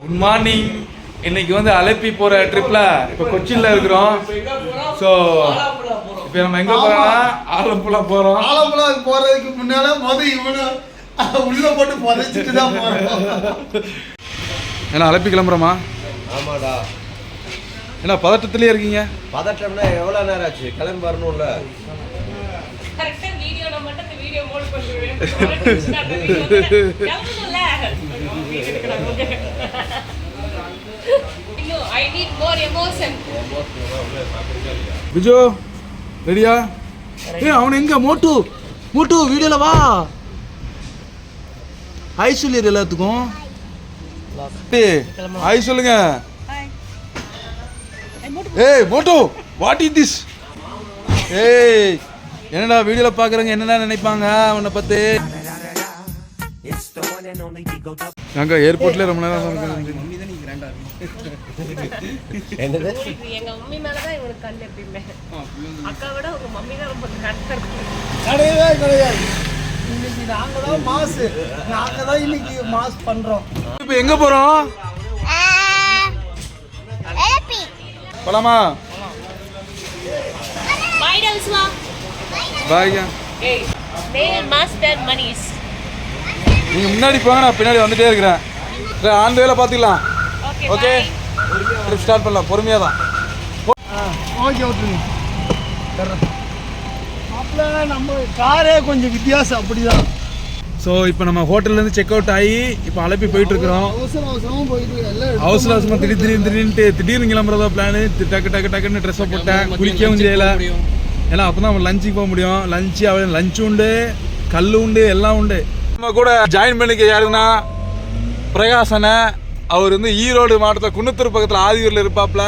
Good morning. இன்னைக்கு வந்து அலப்பி போற ட்ரிப்ல இப்போ கொச்சின்ல இருக்கிறோம். ஸோ இப்போ நம்ம எங்க போறோம்னா ஆலப்புழா போறோம். ஆலப்புழா போறதுக்கு முன்னால இவனை உள்ள போட்டு புதைச்சிட்டு தான் போறோம். ஏன்னா அலப்பி கிளம்புறோமா? ஆமாடா. ஏன்னா பதட்டத்திலே இருக்கீங்க? பதட்டம்னா எவ்வளோ நேரம் ஆச்சு? கிளம்பி வரணும்ல. கரெக்ட்டா வீடியோல மட்டும் இந்த வீடியோ மோட் பண்ணுவேன். I need more emotion. Viejo ரெடியா? அவன் எங்க? மோட்டு மோட்டு வீடியோல வா. ஹாய் சொல்லிடு எல்லாத்துக்கும். ஹாய் சொல்லுங்க. ஏய் மோட்டு, வாட் இஸ் திஸ்? ஏய் என்னடா வீடியோல பாக்குறவங்க என்னடா நினைப்பாங்க உன்னை பத்தி? அங்க ஏர்போர்ட்ல ரொம்ப நேரம் என்னது? எங்க மம்மி மேல தான் இவனுக்கு கண்ணு எப்பயுமே. அக்கா விட உங்க மம்மி தான் ரொம்ப கரெக்டா இருக்கு. கிடையாது. இன்னைக்கு நாங்க தான் மாஸ். நாங்க தான் இன்னைக்கு மாஸ் பண்றோம். இப்போ எங்க போறோம்? அலப்பி. போலாமா? Bye Dalswa. Bye. Hey, they master monies. நீங்க முன்னாடி போங்க, நான் பின்னாடி வந்துட்டே இருக்கிறேன். ஆன் வேல பாத்துக்கலாம். ஓகே ட்ரிப் ஸ்டார்ட் பண்ணலாம். பொறுமையாக தான். ஓகே ஓட்டுங்க. அப்பல நம்ம காரே கொஞ்சம் வித்தியாசம் அப்படிதான். ஸோ இப்போ நம்ம ஹோட்டல்லேருந்து செக் அவுட் ஆகி இப்போ அலப்பி போயிட்டு இருக்கிறோம். அவசரமாக போயிட்டு எல்லாம் அவசரமாக திடீர்னு கிளம்புறதா பிளானு. டக்குன்னு ட்ரெஸ்ஸை போட்டேன். குளிக்கவும் செய்யலை. ஏன்னா அப்போ தான் நம்ம லஞ்சுக்கு போக முடியும். லஞ்சு உண்டு, கல் உண்டு, எல்லாம் உண்டு. நம்ம கூட ஜாயின் பண்ணிக்க யாருன்னா பிரகாசனை. அவர் வந்து ஈரோடு மாவட்டத்தில் குன்னத்தூர் பக்கத்தில் ஆதியூரில் இருப்பாப்ல.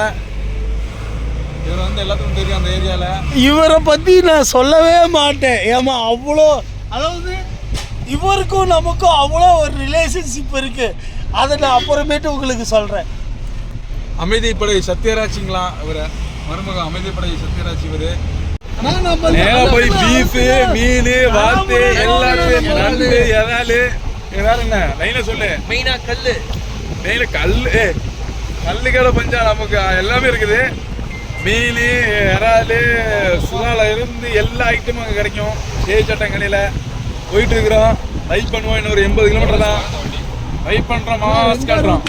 இவர் வந்து எல்லாத்துக்கும் தெரியும் அந்த ஏரியாவில். இவரை பற்றி நான் சொல்லவே மாட்டேன். ஏமா அவ்வளோ, அதாவது இவருக்கும் நமக்கும் அவ்வளோ ஒரு ரிலேஷன்ஷிப் இருக்குது. அதை நான் அப்புறமேட்டு உங்களுக்கு சொல்கிறேன். அமைதிப்படை சத்யராஜிங்களா இவரை மருமகம். அமைதிப்படை சத்யராஜ் இவர். போய் பீஃபு, மீன், வாத்து, எல்லாத்தையும் நண்டு, எதாலு ஏதாவது என்ன லைனை சொல்லு. மெயினா கல்லு. மெயின கல்லுக்கடை பஞ்சா நமக்கு எல்லாமே இருக்குது. மீன், இறாலு, சுறால இருந்து எல்லா ஐட்டமும் அங்கே கிடைக்கும். சேச்சட்டங்களில் போயிட்டு இருக்கிறோம். லைக் பண்ணுவோம். இன்னும் ஒரு 80 கிலோமீட்டர் தான் லைக் பண்ணுறோம். மாஸ் காட்டுறோம்.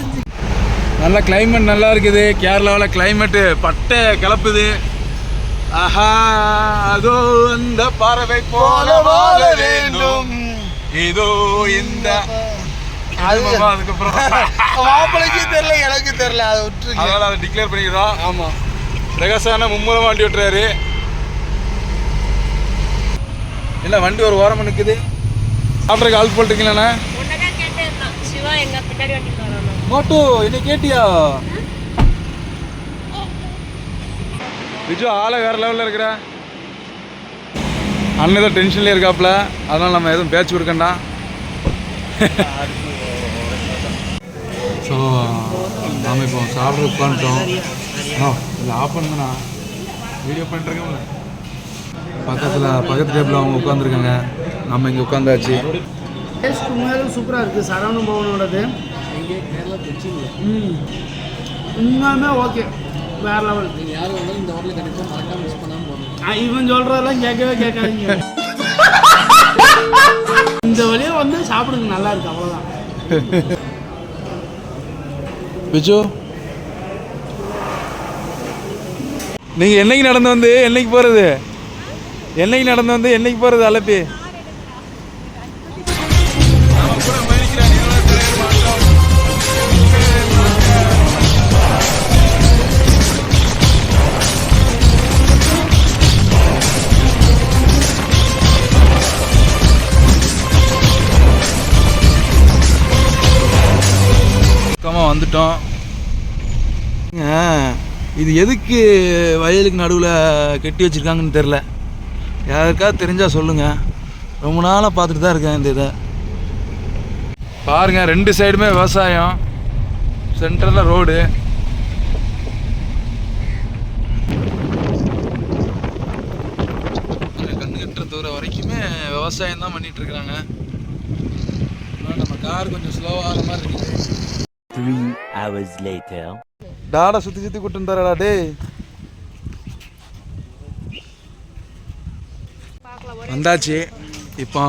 நல்லா கிளைமேட் நல்லா இருக்குது. கேரளாவில் கிளைமேட்டு பட்டை கிளப்புது. ஆஹா அதோ அந்த பறவை போல வாழ வேண்டும். இதோ இந்த அதுக்கப்புறம் மாப்பிளைக்கு தெரியல, எனக்கு தெரியல. அதை விட்டு அதனால அதை டிக்ளேர் பண்ணிக்கிறோம். ஆமாம். பிரகாசான மும்முரமாக வண்டி ஓட்டுறாரு. இல்லை வண்டி ஒரு ஓரமாக நிற்குது. சாப்பிட்றதுக்கு ஆள் போட்டுருக்கீங்களாண்ணா? சிவா எங்க பின்னாடி வண்டி வரானோ? மோட்டு என்ன கேட்டியா? விஜு ஆளை வேற லெவலில் இருக்கிற அண்ணன் தான் டென்ஷன்லேயே இருக்காப்புல. அதனால் நம்ம எதுவும் பேச்சு கொடுக்கண்டா. ஸோ நாம் இப்போ சாப்பிட உட்காந்துட்டோம். இதில் ஆஃப் பண்ணுங்கண்ணா. வீடியோ பண்ணிட்டுருக்கோம்ல. பக்கத்து டேபிள் அவங்க உட்காந்துருக்காங்க. நம்ம இங்கே உட்காந்தாச்சு. டேஸ்ட் உண்மையிலும் சூப்பராக இருக்குது. சரவண பவனோடது உண்மையுமே ஓகே, வேறு லெவல். யாரும் வந்தாலும் இந்த ஹோட்டலில் கண்டிப்பாக மறக்காம மிஸ் பண்ணாமல் போகணும். இவன் சொல்கிறதெல்லாம் கேட்காதீங்க. இந்த வழியாக வந்து சாப்பிடுங்க, நல்லா இருக்கு. அவ்வளோதான். விஜு நீங்கள் என்னைக்கு நடந்து வந்து என்னைக்கு போகிறது? என்னைக்கு போகிறது அலப்பி? வந்துட்டோம். இது எதுக்கு வயலுக்கு நடுவில் கட்டி வச்சுருக்காங்கன்னு தெரில. யாருக்காவது தெரிஞ்சால் சொல்லுங்கள். ரொம்ப நாளாக பார்த்துட்டு தான் இருக்கேன் இந்த இதை. பாருங்கள், 2 சைடுமே விவசாயம். சென்டரில் ரோடு. கண்ணு கட்டுற தூரம் வரைக்குமே விவசாயம் தான் பண்ணிகிட்ருக்குறாங்க. நம்ம கார் கொஞ்சம் ஸ்லோவாகிற மாதிரி இருக்குது. 3 hours later. டாடா சுற்றி சுற்றி கூட்டுறாடா டேய். வந்தாச்சு. இப்போ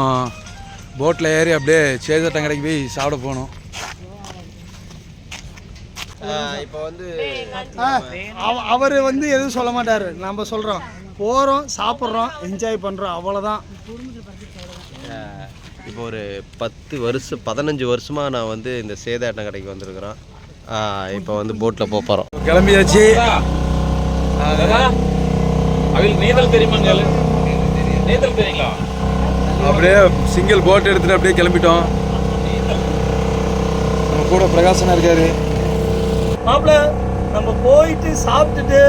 போட்டில் ஏறி அப்படியே சேதட்டம் கடைக்கு போய் சாப்பிட போகணும். இப்போ வந்து அவர் வந்து எதுவும் சொல்ல மாட்டார். நம்ம சொல்கிறோம், போகிறோம், சாப்பிட்றோம், என்ஜாய் பண்ணுறோம், அவ்வளோதான். இப்போ ஒரு 15 வருஷமாக நான் வந்து இந்த சேதாட்டம் கடைக்கு வந்திருக்கிறோம். இப்போ வந்து போட்டில் போகிறோம். கிளம்பியாச்சு. அவங்களுக்கு நீந்தல் தெரியுமாங்க? நீந்தல் தெரியுங்களா? அப்படியே சிங்கிள் போட் எடுத்துகிட்டு அப்படியே கிளம்பிட்டோம். நம்ம கூட பிரகாசனா இருக்காரு. மாப்பிள்ள, நம்ம போயிட்டு சாப்பிட்டுட்டு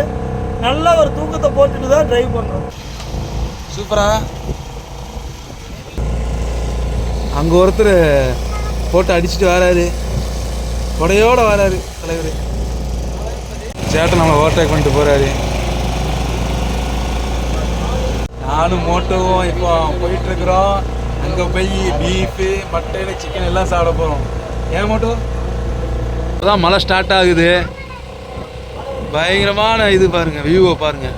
நல்லா ஒரு தூக்கத்தை போட்டுட்டு தான் ட்ரைவ் பண்ணுறோம். சூப்பரா. அங்கே ஒருத்தர் போட்டு அடிச்சுட்டு வராரு, கொடையோட வராரு தலைவர். சேட்டை நம்மளை ஓவர்டேக் பண்ணிட்டு போறாரு. நானும் மோட்டோவும் இப்போ போயிட்டு இருக்கிறோம். அங்கே போய் பீஃபு, மட்டன், சிக்கன் எல்லாம் சாப்பிட போகிறோம். ஏன் மோட்டோ? இப்போதான் மழை ஸ்டார்ட் ஆகுது. பயங்கரமான இது பாருங்க, வியூவை பாருங்க.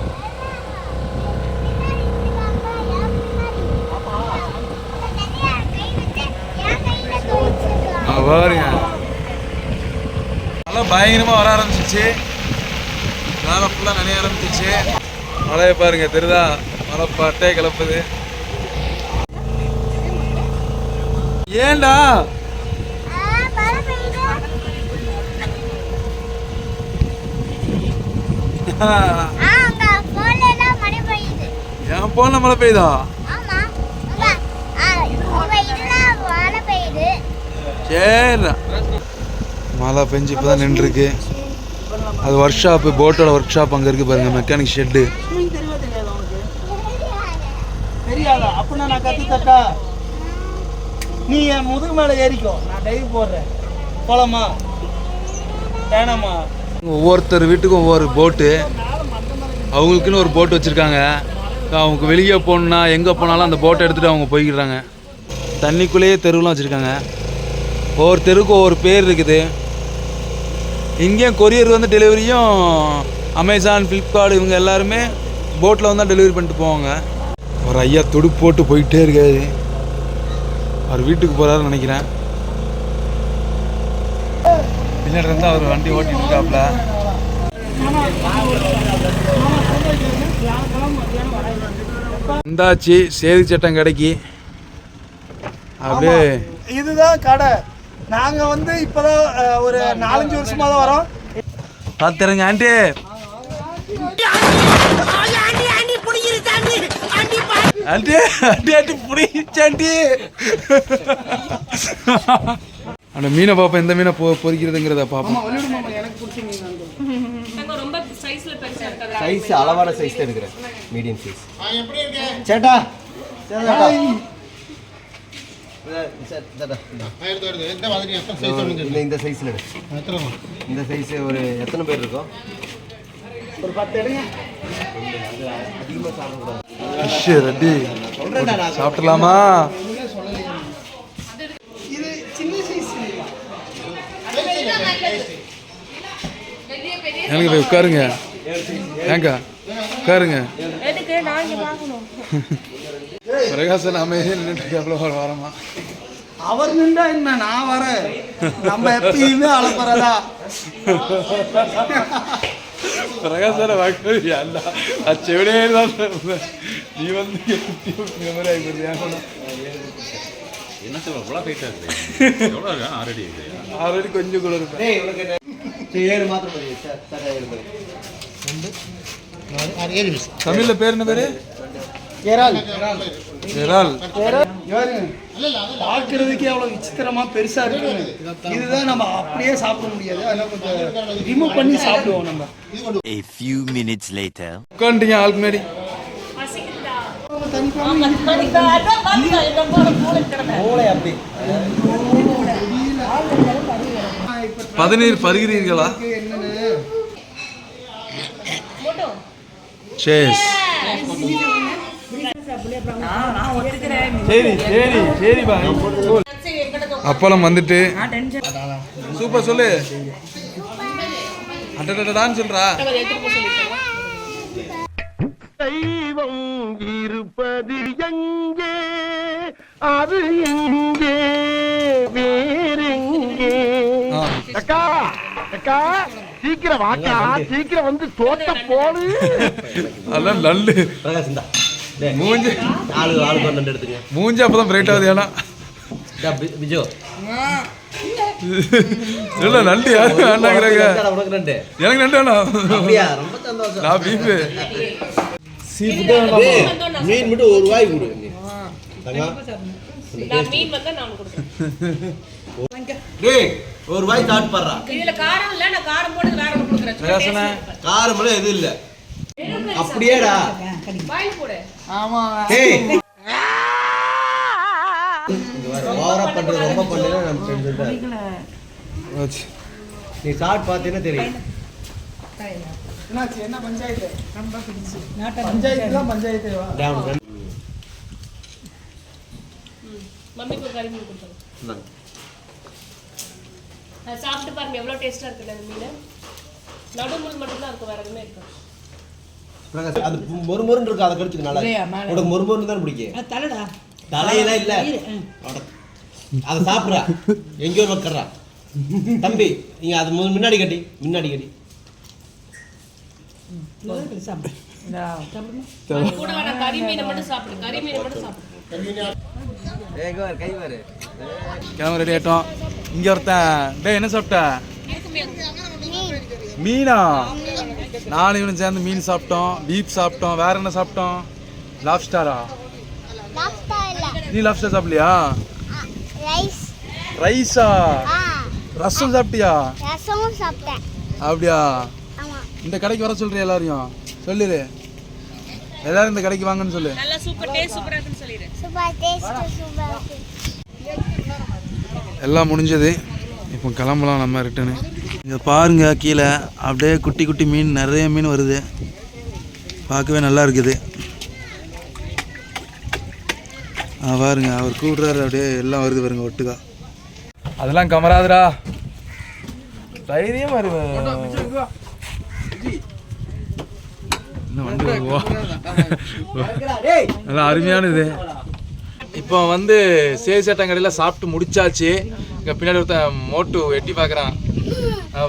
பாருங்க, மழை பயங்கரமாக வர ஆரம்பிச்சிச்சு. மேலே ஃபுல்லாக நனைய ஆரம்பிச்சிச்சு. மழையை பாருங்க, தெரியுதா? மழை பட்டே கிளப்புது. ஏண்டா என் போன மழை பெய்யுதா? சரி, மழை பெஞ்சு இப்போதான் நின்றுருக்கு. அது ஒர்க் ஷாப்பு, போட்டோட ஒர்க் ஷாப் அங்கே இருக்குது பாருங்க, மெக்கானிக் ஷெட்டு. தெரியாதா? அப்படின்னா நான் கற்று தட்டா, நீ என் முதுகு மேலே ஏறிக்கோ, நான் டைவ் போடுறேன். போலாமா வேணாமா? ஒவ்வொருத்தர் வீட்டுக்கும் ஒவ்வொரு போட்டு, அவங்களுக்குன்னு ஒரு போட்டு வச்சுருக்காங்க. அவங்க வெளியே போகணுன்னா எங்கே போனாலும் அந்த போட்டை எடுத்துகிட்டு அவங்க போய்க்கிறாங்க. தண்ணிக்குள்ளேயே தெருவெலாம் வச்சுருக்காங்க. ஒவ்வொரு தெருவுக்கும் ஒவ்வொரு பேர் இருக்குது. இங்கேயும் கொரியர் வந்து டெலிவரியும் அமேசான், ஃப்ளிப்கார்ட் இவங்க எல்லாருமே போட்டில் வந்து தான் டெலிவரி பண்ணிட்டு போவாங்க. ஒரு ஐயா துடுப்பு போட்டு போயிட்டே இருக்காரு. அவர் வீட்டுக்கு போகிறாருன்னு நினைக்கிறேன். பின்னாடி இருந்தால் அவர் வண்டி ஓட்டிட்டு இருக்காப்புல. வந்தாச்சு சேது சட்டம் கடைக்கு. அப்படியே இதுதான் கடை. நாங்கள் வந்து இப்போதான் ஒரு 4-5 வருஷமாக தான் வரோம். பார்த்துருங்க ஆண்டி. ஆண்டி ஆண்டி ஆண்டி பிடிச்சாண்டி. அந்த மீனை பார்ப்போம், எந்த மீனை பொறிக்கிறதுங்கிறத பார்ப்போம். ரொம்ப சைஸ்ல பெருசா இருக்கா? சைஸ் அளவான சைஸ் தான் எடுக்கிறேன், மீடியம் சைஸ். சேட்டா இந்த சைஸ்ல எடு. இந்த சைஸ் ஒரு எத்தனை பேர் இருக்கும்? ஒரு 10 எடுங்க. அதிகமாக சாப்பிடக்கூடாது. ஃபிஷ் ரெடி சாப்பிடலாமா? இது சின்ன சைஸ். எனக்கு போய் உட்காருங்க. ஏங்க உட்காருங்க. எதுக்கு நான் இங்க பார்க்கணும்? பிரகாசன் அமைதியாக நின்றுட்டு எவ்வளோ வரமா? அவர் நின்றா என்ன, நான் வரேன். நம்ம எப்பயுமே அழப்பறதா. பிரகாசன வாக்கு அல்ல அச்செவிடே தான். நீ வந்து இந்த மாதிரி ஆகிடுறியா? என்ன சொல்ல இவ்வளோ டைட்டாக இருக்குது? எவ்வளோ இருக்கா? ஆல்ரெடி கொஞ்சம் கூட இருப்பேன். 7 மாத்திரம் தமிழ்ல பேர் என்ன பேரு? ஏரால். ஏரால். பார்க்கறதுக்கே அவ்வளோ விசித்திரமா பெருசா இருக்கு. இதுதான் நம்ம அப்படியே சாப்பிட முடியாது, அதெல்லாம் கொஞ்சம் ரிமூவ் பண்ணி சாப்பிடுவோம் நம்ம. A few minutes later. உட்காந்துட்டீங்க ஆளுக்கு முன்னாடி. பசிக்குதா? ஆமா, பசிக்குதா. அதான் பாருங்க, இந்த போற போல கிடந்தா. மூளை அப்படி 14 பருகிறீர்களா? Moto chase. நான் ஒத்துக்கிறேன். சரி சரி சரி பாய். சரி, எங்கட அப்பளம் வந்துட்டு சூப்பர் சொல்லு அடடடான்னு சொல்றா. தெய்வம் இருப்பது எங்கே, அது எங்கே, வேறெங்கே? அக்கா அக்கா சீக்கிரம் வாக்கா, சீக்கிரம் வந்து தோட்ட போடு. அதெல்லாம் நல்லு மூஞ்சி மூஞ்சி அப்பதான் பிரைட் ஆகுது. ஏன்னா இல்ல நண்டு யாரும் வேண்டாங்கிறாங்க. எனக்கு நண்டு வேணாம், நான் பீஃபு. மீன் மட்டும் ஒரு ரூபாய் கொடு. ஒரு ரூபாய் ஸ்டார்ட் பண்றா. இதுல காரம் இல்ல, நான் காரம் போட்டு வேற ஒன்னு கொடுக்குறேன். காரம் எல்லாம் எதுவும் இல்ல. அப்படியேடா வாயில் போடு. ஆமா ஏய் இங்க வர ஓவரா பண்றது ரொம்ப பண்ணல. நம்ம செஞ்சுட்டா நீ ஸ்டார்ட் பார்த்தீனா தெரியும். என்னாச்சு, என்ன பஞ்சாயத்து? ரொம்ப பிடிச்சு பஞ்சாயத்துலாம் பஞ்சாயத்து வா. டவுன் மம்மிக்கு கறி மீன் கொடுத்தாங்க. நான் சாப்பிட்டு பாருங்க எவ்வளவு டேஸ்டா இருக்குல்ல இந்த மீன். நடுமுள் மட்டும் தான் இருக்கு, வேற எதுவுமே இருக்காது. அது மொறுமொறுன்னு இருக்கு, அதை கடிச்சுக்க நல்லா. உனக்கு மொறுமொறுன்னு தான் பிடிக்கும். தலைடா தலையெல்லாம் இல்ல, அதை சாப்பிட்றா எங்கேயோ வைக்கிறா. தம்பி நீங்க அது முன்னாடி கட்டி கூட வேணா கறி மீனை மட்டும் சாப்பிடு, கறி மீனை மட்டும் சாப்பிடு. கை வரு கேமரா ரெடி ஆயிட்டோம். இங்க ஒருத்தன் டேய் என்ன சாப்பிட்ட? மீனா? நானும் இவனும் சேர்ந்து மீன் சாப்பிட்டோம், பீப் சாப்பிட்டோம். வேற என்ன சாப்பிட்டோம்? லாப்ஸ்டரா? நீ லாப்ஸ்டர் சாப்பிடலையா? ரைஸா? ரசம் சாப்பிட்டியா? அப்படியா? இந்த கடைக்கு வர சொல்றியா எல்லாரையும்? சொல்லிடு எல்லாரும் இந்த கடைக்கு வாங்கன்னு சொல்லு. நல்லா சூப்பர் டேஸ்ட், சூப்பரா இருக்குன்னு சொல்லிடு. எல்லாம் முடிஞ்சது, இப்போ கிளம்பலாம் நம்ம ரிட்டனு. இங்கே பாருங்க கீழே அப்படியே குட்டி குட்டி மீன், நிறைய மீன் வருது, பார்க்கவே நல்லா இருக்குது. பாருங்க அவர் கூடுறாரு, அப்படியே எல்லாம் வருது பாருங்க ஒட்டுக்கா. அதெல்லாம் கமராதுடா, தைரியம் வருவேன். நல்லா அருமையானது. இப்போ வந்து சேசட்டங்கடையில் சாப்பிட்டு முடிச்சாச்சு. இங்கே பின்னாடி ஒருத்தன் மோட்டு எட்டி பார்க்குறான்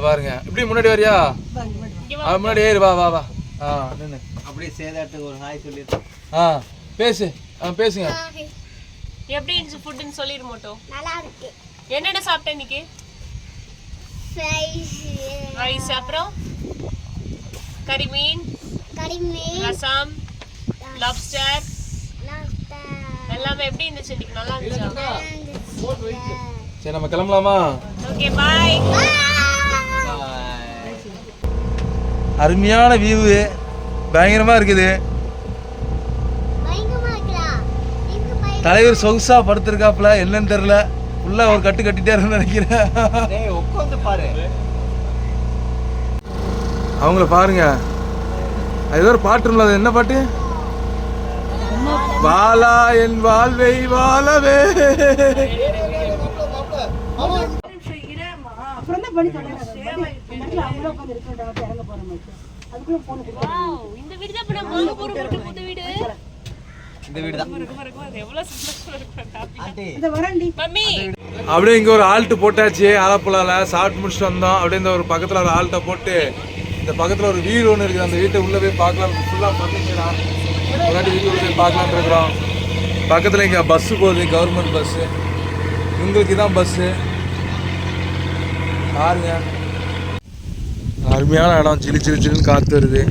பாருங்க. இப்படி முன்னாடி வரியா? முன்னாடி ஏறு, வா வா வா. நின்று அப்படியே சேதாட்டுக்கு ஒரு ஹாய் சொல்லி பேசு. பேசுங்க. எப்படி இருந்துச்சு ஃபுட்னு சொல்லிடு மோட்டோ. நல்லா இருக்கு. என்னென்ன சாப்பிட்ட இன்னைக்கு? ரைஸ், அப்புறம் கறி மீன், ரசம், லாப்ஸ்டர் எல்லாமே எப்படி இருந்துச்சு இன்னைக்கு? நல்லா இருந்துச்சா? சரி நம்ம கிளம்பலாமா? Okay bye. அருமையான வியூ, பயங்கரமா இருக்குது. தலைவர் சொகுசா படுத்திருக்காப்புல, என்னன்னு தெரியல, ஃபுல்லா ஒரு கட்டு கட்டிட்டே இருக்குன்னு நினைக்கிறேன். அவங்கள பாருங்க, ஏதோ ஒரு பாட்டு இருந்தது. என்ன பாட்டு? வாலா என் வாழ்வை வாழவே. இந்த வீடு தான் இப்ப நம்ம வாங்க போற புது வீடு. இந்த வீடு தான். எவ்வளவு சந்தோஷமா இருக்கு மம்மி. அப்படியே இங்க ஒரு ஆல்ட் போட்டாச்சு. ஆலப்புழால சாப்பிட்டு முடிச்சுட்டு வந்தோம். அப்படியே இந்த ஒரு பக்கத்துல ஒரு ஆல்ட்டை போட்டு, இந்த பக்கத்துல ஒரு வீடு ஒன்று இருக்குது, அந்த வீட்டை உள்ள போய் பார்க்கலாம். ஃபுல்லா பண்ணிக்கிறோம், ஒரு வாட்டி வீட்டு உள்ள போய் பார்க்கலான் இருக்கிறோம். பக்கத்துல இங்க பஸ்ஸு போகுது, கவர்மெண்ட் பஸ்ஸு. இவங்களுக்கு இதான் பஸ்ஸு பாருங்க. அருமையான இடம், சிலு சிலு சிலுன்னு காத்து வருது.